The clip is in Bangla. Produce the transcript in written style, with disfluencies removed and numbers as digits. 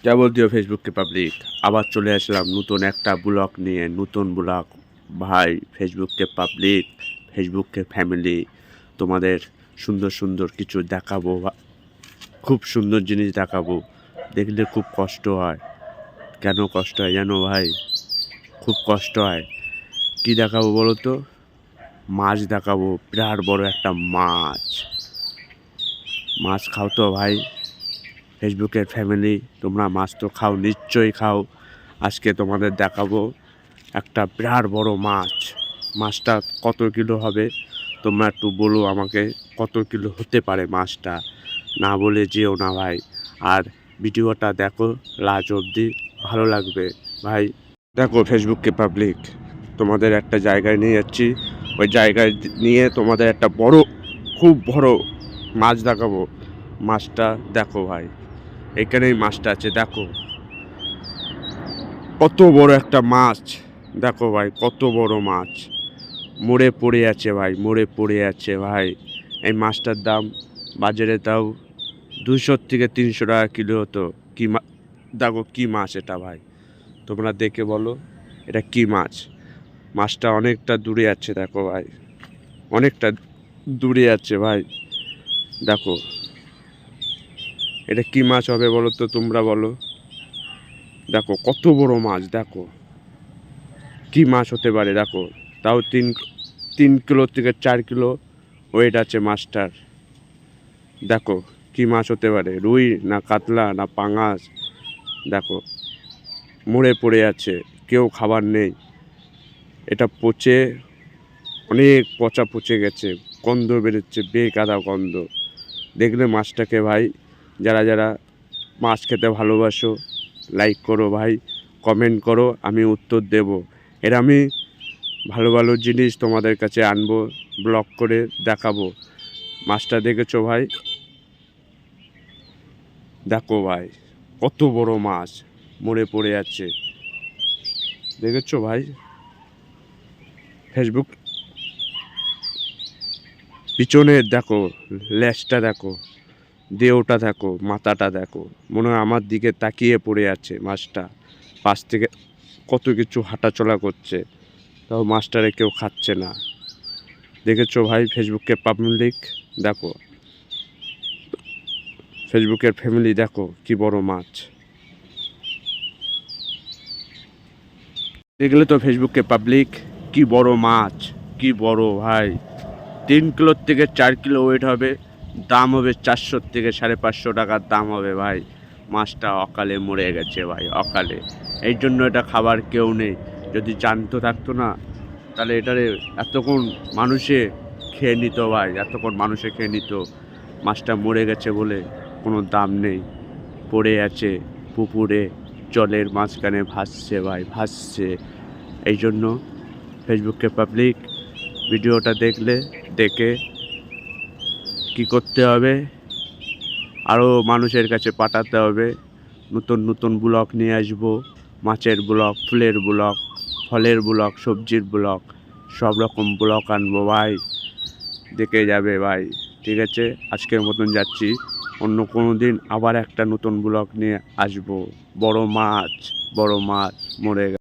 যাবতীয় ফেসবুককে পাবলিক আবার চলে আসলাম নতুন একটা ব্লগ নিয়ে। নতুন ব্লগ ভাই, ফেসবুককে পাবলিক, ফেসবুককে ফ্যামিলি, তোমাদের সুন্দর সুন্দর কিছু দেখাবো, খুব সুন্দর জিনিস দেখাবো। দেখলে খুব কষ্ট হয়। কেন কষ্ট হয় জানো ভাই? খুব কষ্ট হয়। কি দেখাবো বলো তো? মাছ দেখাবো, বিরাট বড় একটা মাছ। মাছ খাও তো ভাই? ফেসবুকের ফ্যামিলি, তোমরা মাছ তো খাও, নিশ্চয়ই খাও। আজকে তোমাদের দেখাবো একটা বিরাট বড় মাছ। মাছটা কত কিলো হবে তোমরা একটু বলো আমাকে, কত কিলো হতে পারে মাছটা? না বলে যেও না ভাই। আর ভিডিওটা দেখো লাস্ট অবধি, ভালো লাগবে ভাই। দেখো ফেসবুককে পাবলিক, তোমাদের একটা জায়গায় নিয়ে যাচ্ছি। ওই জায়গায় নিয়ে তোমাদের একটা বড়, খুব বড় মাছ দেখাবো। মাছটা দেখো ভাই, এখানেই মাছটা আছে। দেখো কত বড় একটা মাছ। দেখো ভাই কত বড় মাছ মরে পড়ে আছে ভাই, মরে পড়ে আছে ভাই। এই মাছটার দাম বাজারে তাও 200 থেকে 300 টাকা কিলো হতো। কি দেখো কি মাছ এটা ভাই, তোমরা দেখে বলো এটা কি মাছ। মাছটা অনেকটা দূরে আছে, দেখো ভাই অনেকটা দূরে আছে ভাই। দেখো এটা কি মাছ হবে বলো তো, তোমরা বলো। দেখো কত বড় মাছ, দেখো কি মাছ হতে পারে। দেখো তাও 3 কিলো থেকে 4 কিলো ওয়েট আছে মাছটার। দেখো কি মাছ হতে পারে, রুই না কাতলা না পাঙাশ। দেখো মরে পড়ে আছে, কেউ খাবার নেই। এটা পচে, অনেক পচা পচে গেছে, গন্ধ বেরোচ্ছে, বেকাদা গন্ধ। দেখলে মাছটাকে ভাই, যারা যারা মাছ খেতে ভালোবাসো লাইক করো ভাই, কমেন্ট করো, আমি উত্তর দেব। এর আমি ভালো ভালো জিনিস তোমাদের কাছে আনবো, ব্লগ করে দেখাবো। মাছটা দেখেছো ভাই? দেখো ভাই কত বড় মাছ মরে পড়ে আছে, দেখেছো ভাই? ফেসবুক পিছনে দেখো, লেজটা দেখো, দেহটা দেখো, মাথাটা দেখো, মনে হয় আমার দিকে তাকিয়ে পড়ে আছে মাছটা। পাশ থেকে কত কিছু হাঁটাচলা করছে, তাও মাছটারে কেউ খাচ্ছে না। দেখেছো ভাই ফেসবুকের পাবলিক? দেখো ফেসবুকের ফ্যামিলি, দেখো কি বড় মাছ। দেখলে তো ফেসবুকে পাবলিক, কি বড় মাছ, কি বড় ভাই। 3 কিলোর থেকে 4 কিলো ওয়েট হবে। দাম হবে 400 থেকে 550 টাকার দাম হবে ভাই। মাছটা অকালে মরে গেছে ভাই, অকালে। এই জন্য এটা খাবার কেউ নেই। যদি জানতো থাকতো না, তাহলে এটারে এতক্ষণ মানুষে খেয়ে নিত ভাই, এতক্ষণ মানুষে খেয়ে নিত। মাছটা মরে গেছে বলে কোনো দাম নেই, পড়ে আছে পুকুরে, জলের মাঝখানে ভাসছে ভাই, ভাসছে। এই জন্য ফেসবুকে পাবলিক, ভিডিওটা দেখে কি করতে হবে, আরও মানুষের কাছে পাঠাতে হবে। নতুন নতুন ব্লগ নিয়ে আসবো, মাছের ব্লগ, ফুলের ব্লগ, ফলের ব্লগ, সবজির ব্লগ, সব রকম ব্লগ আনবো ভাই, দেখে যাবে ভাই। ঠিক আছে, আজকের মতন যাচ্ছি। অন্য কোনো দিন আবার একটা নতুন ব্লগ নিয়ে আসবো। বড় মাছ, বড় মাছ মরে গেছে।